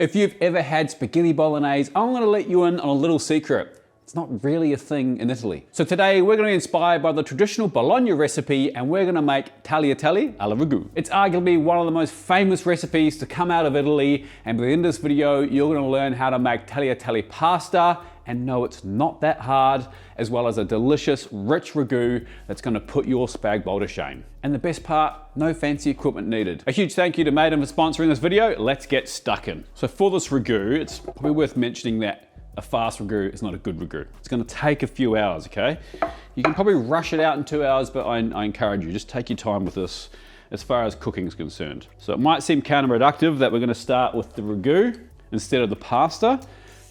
If you've ever had spaghetti bolognese, I'm gonna let you in on a little secret. It's not really a thing in Italy. So today we're gonna be inspired by the traditional Bologna recipe and we're gonna make tagliatelle al Ragù. It's arguably one of the most famous recipes to come out of Italy, and by the end of this video, you're gonna learn how to make tagliatelle pasta and know it's not that hard, as well as a delicious, rich ragu that's gonna put your spag bowl to shame. And the best part, no fancy equipment needed. A huge thank you to Maiden for sponsoring this video. Let's get stuck in. So for this ragu, it's probably worth mentioning that a fast ragu is not a good ragu. It's gonna take a few hours, okay? You can probably rush it out in 2 hours, but I encourage you, just take your time with this as far as cooking is concerned. So it might seem counterproductive that we're gonna start with the ragu instead of the pasta,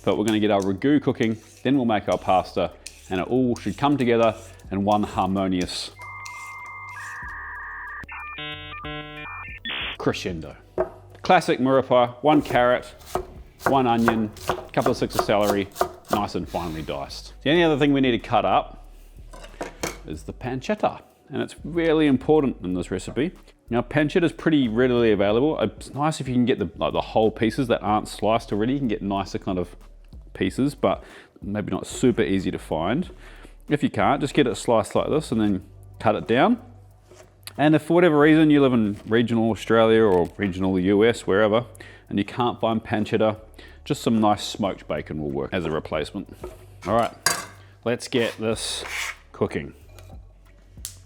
but we're gonna get our ragu cooking, then we'll make our pasta, and it all should come together in one harmonious crescendo. Classic murappa, 1 carrot, 1 onion, a couple of sticks of celery, nice and finely diced. The only other thing we need to cut up is the pancetta, and it's really important in this recipe. Now, pancetta is pretty readily available. It's nice if you can get the whole pieces that aren't sliced already. You can get nicer kind of pieces, but maybe not super easy to find. If you can't, just get it sliced like this and then cut it down. And if for whatever reason you live in regional Australia or regional US, wherever, and you can't find pancetta, just some nice smoked bacon will work as a replacement. All right, let's get this cooking.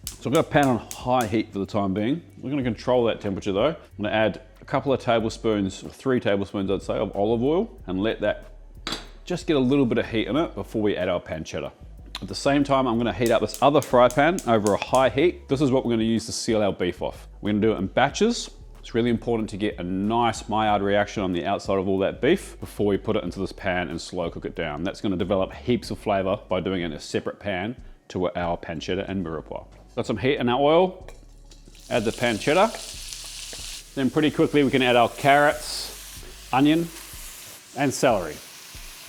So I've got a pan on high heat for the time being. We're gonna control that temperature though. I'm gonna add a couple of tablespoons, or 3 tablespoons I'd say, of olive oil, and let that just get a little bit of heat in it before we add our pancetta. At the same time, I'm gonna heat up this other fry pan over a high heat. This is what we're gonna use to seal our beef off. We're gonna do it in batches. It's really important to get a nice Maillard reaction on the outside of all that beef before we put it into this pan and slow cook it down. That's gonna develop heaps of flavor by doing it in a separate pan to our pancetta and murappa. Got some heat in our oil, add the pancetta. Then pretty quickly we can add our carrots, onion, and celery.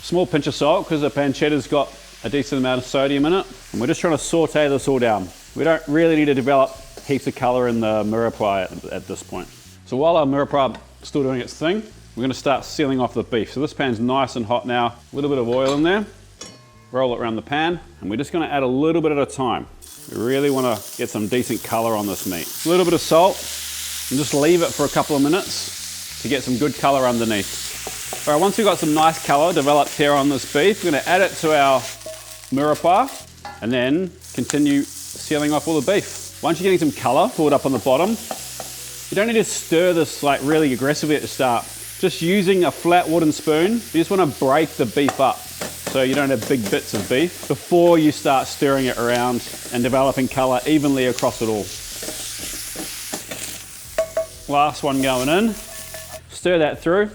Small pinch of salt because the pancetta's got a decent amount of sodium in it. And we're just trying to saute this all down. We don't really need to develop heaps of color in the murappa at this point. So while our murappa is still doing its thing, we're gonna start sealing off the beef. So this pan's nice and hot now, a little bit of oil in there. Roll it around the pan, and we're just gonna add a little bit at a time. We really wanna get some decent color on this meat. A little bit of salt, and just leave it for a couple of minutes to get some good color underneath. All right, once we've got some nice color developed here on this beef, we're gonna add it to our murappa, and then continue sealing off all the beef. Once you're getting some color pulled up on the bottom, you don't need to stir this like really aggressively at the start. Just using a flat wooden spoon, you just want to break the beef up so you don't have big bits of beef before you start stirring it around and developing color evenly across it all. Last one going in. Stir that through.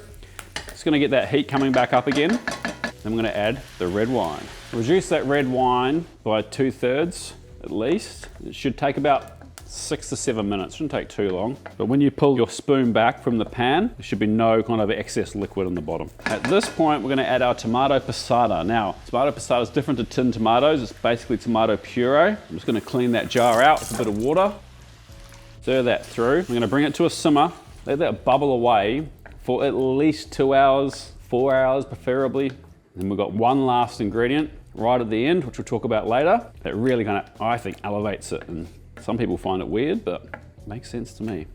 It's going to get that heat coming back up again. Then I'm going to add the red wine. Reduce that red wine by 2/3 at least. It should take about 6 to 7 minutes, shouldn't take too long. But when you pull your spoon back from the pan, there should be no kind of excess liquid on the bottom. At this point, we're gonna add our tomato passata. Now, tomato passata is different to tinned tomatoes. It's basically tomato puree. I'm just gonna clean that jar out with a bit of water. Stir that through. I'm gonna bring it to a simmer. Let that bubble away for at least 2 hours, 4 hours preferably. Then we've got one last ingredient right at the end, which we'll talk about later, that really kind of, I think, elevates it. And some people find it weird, but it makes sense to me.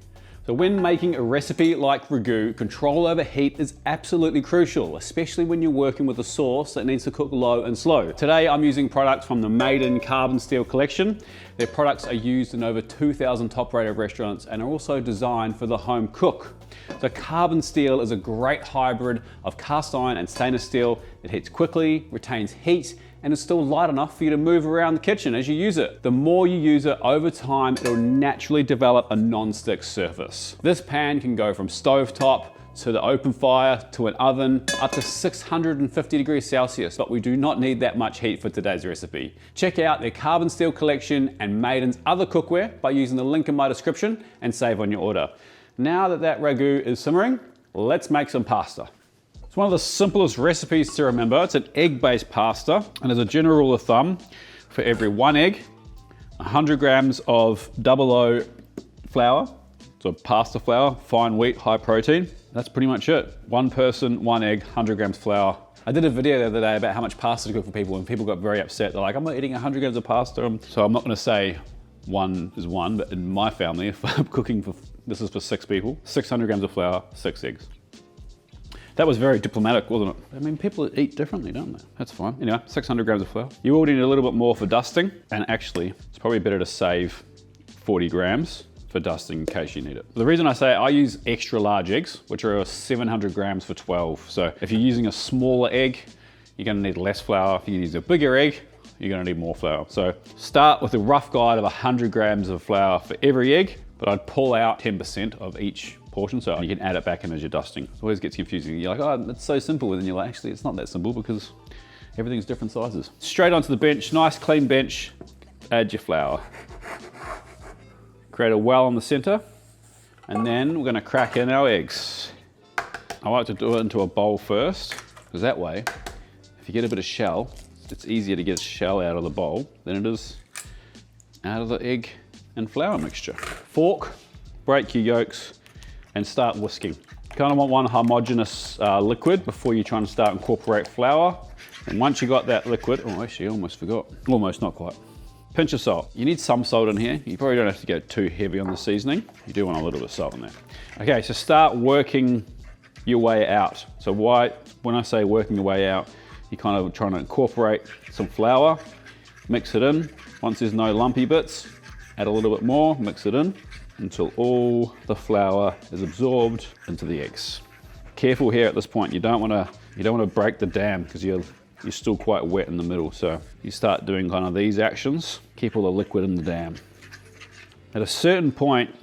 So when making a recipe like ragu, control over heat is absolutely crucial, especially when you're working with a sauce that needs to cook low and slow. Today I'm using products from the Maiden Carbon Steel collection. Their products are used in over 2,000 top-rated restaurants and are also designed for the home cook. So carbon steel is a great hybrid of cast iron and stainless steel. It heats quickly, retains heat, and is still light enough for you to move around the kitchen as you use it. The more you use it over time, it'll naturally develop a non-stick surface. This pan can go from stovetop to the open fire to an oven up to 650 degrees Celsius, but we do not need that much heat for today's recipe. Check out their carbon steel collection and Maiden's other cookware by using the link in my description and save on your order. Now that ragu is simmering, let's make some pasta. It's one of the simplest recipes to remember. It's an egg-based pasta, and as a general rule of thumb, for every 1 egg, 100 grams of 00 flour, so pasta flour, fine wheat, high protein, That's pretty much it. One person, one egg, 100 grams flour. I did a video the other day about how much pasta to cook for people, and people got very upset. They're like, I'm not eating 100 grams of pasta. So I'm not gonna say one is one, but in my family, if I'm cooking for, this is for 6 people, 600 grams of flour, 6 eggs. That was very diplomatic, wasn't it? I mean, people eat differently, don't they? That's fine. Anyway, 600 grams of flour. You will need a little bit more for dusting, and actually, it's probably better to save 40 grams for dusting in case you need it. The reason I say I use extra large eggs, which are 700 grams for 12. So if you're using a smaller egg, you're gonna need less flour. If you use a bigger egg, you're gonna need more flour. So start with a rough guide of 100 grams of flour for every egg, but I'd pull out 10% of each portion, so you can add it back in as you're dusting. It always gets confusing. You're like, oh, it's so simple, and then you're like, actually, it's not that simple because everything's different sizes. Straight onto the bench, nice clean bench, add your flour. Create a well in the center, and then we're gonna crack in our eggs. I like to do it into a bowl first, because that way, if you get a bit of shell, it's easier to get shell out of the bowl than it is out of the egg and flour mixture. Fork, break your yolks, and start whisking. You kind of want one homogeneous liquid before you try and start incorporate flour. And once you got that liquid, oh, actually I almost forgot. Almost, not quite. Pinch of salt. You need some salt in here. You probably don't have to go too heavy on the seasoning. You do want a little bit of salt in there. Okay, so start working your way out. So when I say working your way out, you're kind of trying to incorporate some flour, mix it in. Once there's no lumpy bits, add a little bit more, mix it in until all the flour is absorbed into the eggs. Careful here at this point. You don't want to break the dam because you're still quite wet in the middle. So you start doing kind of these actions, keep all the liquid in the dam. At a certain point,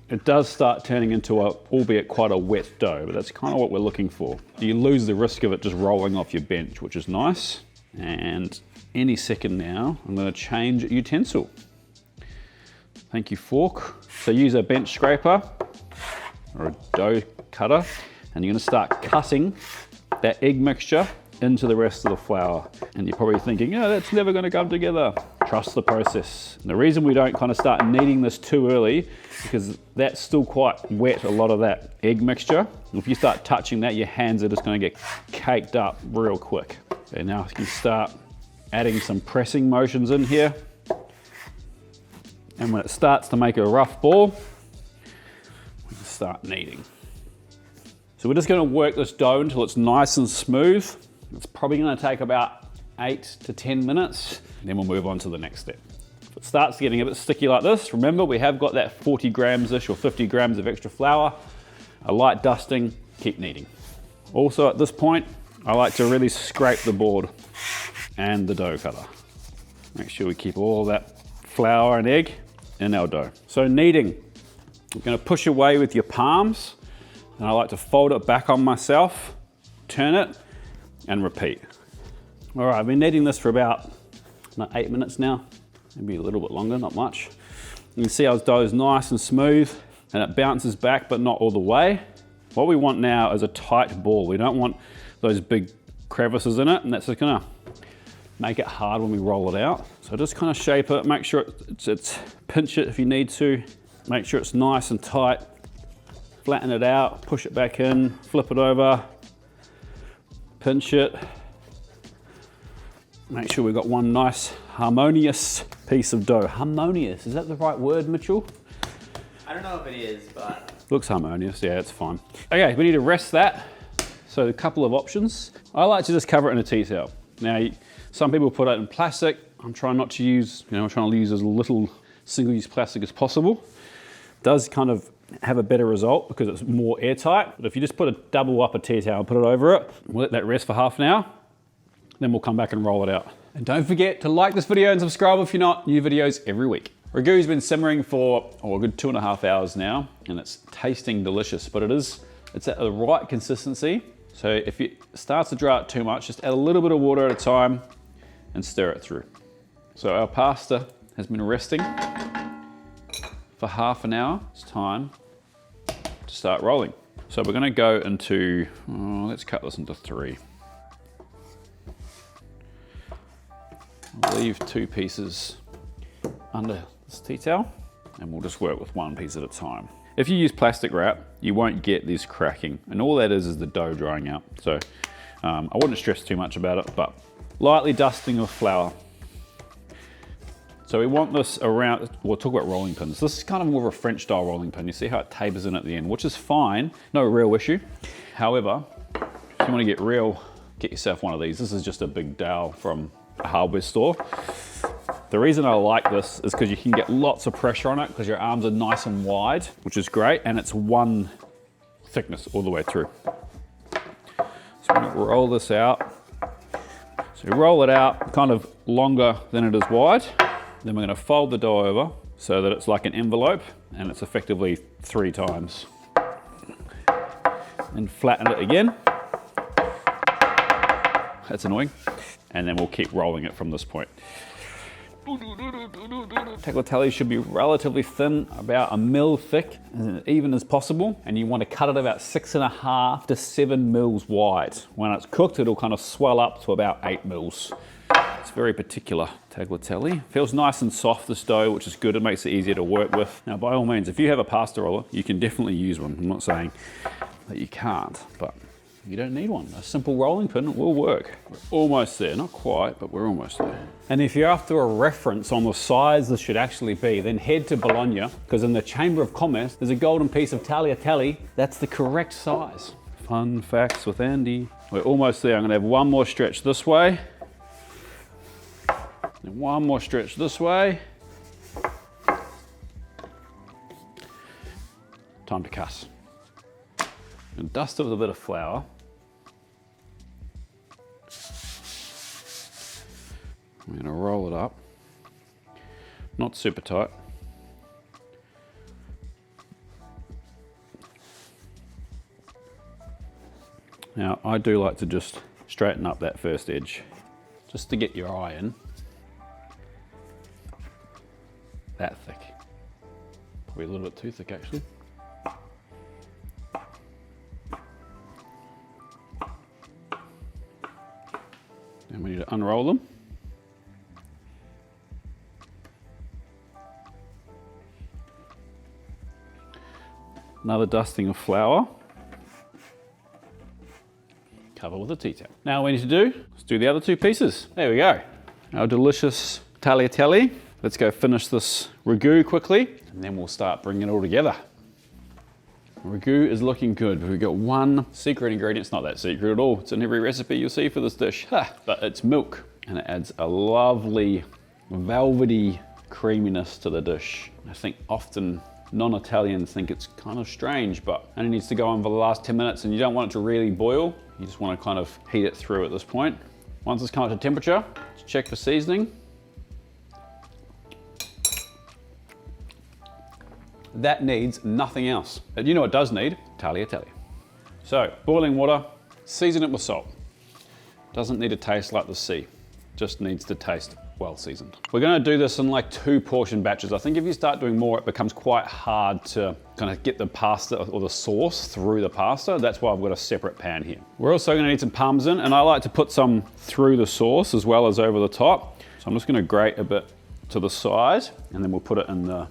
it does start turning into albeit quite a wet dough, but that's kind of what we're looking for. You lose the risk of it just rolling off your bench, which is nice. And any second now, I'm going to change utensil. Thank you, fork. So use a bench scraper or a dough cutter, and you're going to start cutting that egg mixture into the rest of the flour. And you're probably thinking, oh, that's never going to come together. Trust the process. And the reason we don't kind of start kneading this too early, because that's still quite wet, a lot of that egg mixture. If you start touching that, your hands are just going to get caked up real quick. Okay, now you can start adding some pressing motions in here. And when it starts to make a rough ball, we can start kneading. So we're just going to work this dough until it's nice and smooth. It's probably going to take about 8 to 10 minutes. Then we'll move on to the next step. If it starts getting a bit sticky like this, remember we have got that 40 grams-ish or 50 grams of extra flour. A light dusting, keep kneading. Also at this point, I like to really scrape the board and the dough cutter. Make sure we keep all that flour and egg in our dough. So kneading, I'm going to push away with your palms, and I like to fold it back on myself, turn it, and repeat. All right, I've been kneading this for about 8 minutes now, maybe a little bit longer, not much. You can see our dough is nice and smooth, and it bounces back, but not all the way. What we want now is a tight ball. We don't want those big crevices in it, and that's just gonna make it hard when we roll it out. So just kind of shape it, make sure it's pinch it if you need to, make sure it's nice and tight, flatten it out, push it back in, flip it over, pinch it. Make sure we've got one nice harmonious piece of dough. Harmonious, is that the right word, Mitchell? I don't know if it is, but... Looks harmonious, yeah, it's fine. Okay, we need to rest that. So a couple of options. I like to just cover it in a tea towel. Now, some people put it in plastic. I'm trying not to use, I'm trying to use as little single-use plastic as possible. It does kind of have a better result because it's more airtight. But if you just put a double up a tea towel and put it over it, we'll let that rest for half an hour, then we'll come back and roll it out. And don't forget to like this video and subscribe if you're not. New videos every week. Ragu's been simmering for a good 2.5 hours now, and it's tasting delicious, but it's at the right consistency. So if it starts to dry out too much, just add a little bit of water at a time and stir it through. So our pasta has been resting for half an hour. It's time to start rolling. So we're gonna go into, let's cut this into 3. I'll leave 2 pieces under this tea towel, and we'll just work with 1 piece at a time. If you use plastic wrap, you won't get this cracking. And all that is the dough drying out. So I wouldn't stress too much about it, but lightly dusting of flour. So we want this around, we'll talk about rolling pins. This is kind of more of a French style rolling pin. You see how it tapers in at the end, which is fine, no real issue. However, if you want to get real, get yourself one of these. This is just a big dowel from a hardware store. The reason I like this is because you can get lots of pressure on it because your arms are nice and wide, which is great, and it's one thickness all the way through. So I'm gonna roll this out. So you roll it out kind of longer than it is wide. Then we're gonna fold the dough over so that it's like an envelope and it's effectively 3 times. And flatten it again. That's annoying. And then we'll keep rolling it from this point. Tagliatelle should be relatively thin, about 1 mil thick, as even as possible. And you want to cut it about 6.5 to 7 mils wide. When it's cooked, it'll kind of swell up to about 8 mils. It's very particular, tagliatelle. Feels nice and soft, this dough, which is good. It makes it easier to work with. Now, by all means, if you have a pasta roller, you can definitely use one. I'm not saying that you can't, but you don't need one. A simple rolling pin will work. We're almost there, not quite, but we're almost there. And if you're after a reference on the size this should actually be, then head to Bologna, because in the Chamber of Commerce, there's a golden piece of tagliatelle. That's the correct size. Fun facts with Andy. We're almost there. I'm gonna have one more stretch this way. And one more stretch this way. Time to cut. And dust it with a bit of flour. I'm going to roll it up, not super tight. Now, I do like to just straighten up that first edge, just to get your eye in. That thick. Probably a little bit too thick, actually. And we need to unroll them. Another dusting of flour. Cover with a tea towel. Now what we need to do, let's do the other 2 pieces. There we go. Our delicious tagliatelle. Let's go finish this ragu quickly, and then we'll start bringing it all together. Ragu is looking good, but we've got one secret ingredient. It's not that secret at all. It's in every recipe you'll see for this dish, but it's milk. And it adds a lovely velvety creaminess to the dish. I think often non-Italians think it's kind of strange, but only needs to go on for the last 10 minutes, and you don't want it to really boil. You just want to kind of heat it through at this point. Once it's come up to temperature, check for seasoning. That needs nothing else. And you know what does need? Tagliatelle. So, boiling water, season it with salt. Doesn't need to taste like the sea, just needs to taste well seasoned. We're gonna do this in like 2 portion batches. I think if you start doing more, it becomes quite hard to kind of get the pasta or the sauce through the pasta. That's why I've got a separate pan here. We're also gonna need some Parmesan, and I like to put some through the sauce as well as over the top. So I'm just gonna grate a bit to the side, and then we'll put it in the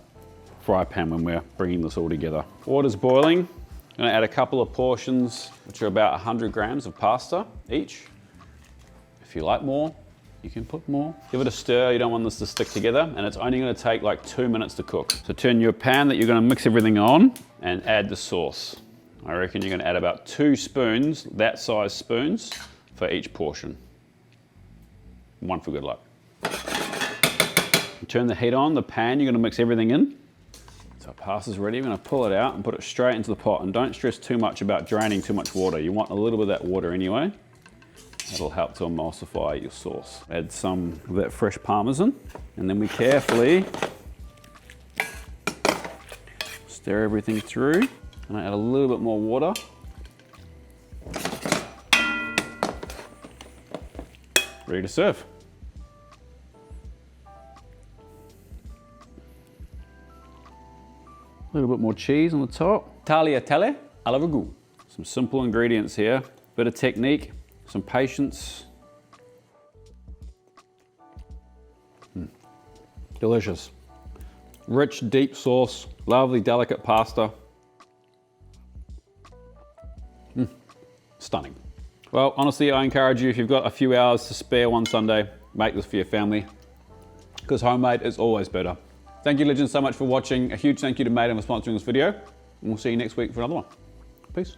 fry pan when we're bringing this all together. Water's boiling. I'm gonna add a couple of portions, which are about 100 grams of pasta each. If you like more, you can put more. Give it a stir, you don't want this to stick together, and it's only gonna take like 2 minutes to cook. So turn your pan that you're gonna mix everything on and add the sauce. I reckon you're gonna add about 2 spoons, that size spoons, for each portion. One for good luck. Turn the heat on, the pan, you're gonna mix everything in. So our pasta's ready. We're gonna pull it out and put it straight into the pot, and don't stress too much about draining too much water. You want a little bit of that water anyway. That'll help to emulsify your sauce. Add some of that fresh Parmesan, and then we carefully stir everything through. And I add a little bit more water. Ready to serve. A little bit more cheese on the top. Tagliatelle al Ragù. Some simple ingredients here, bit of technique, some patience. Delicious. Rich, deep sauce, lovely, delicate pasta. Stunning. Well, honestly, I encourage you, if you've got a few hours to spare one Sunday, make this for your family, because homemade is always better. Thank you, legends, so much for watching. A huge thank you to Maiden for sponsoring this video, and we'll see you next week for another one. Peace.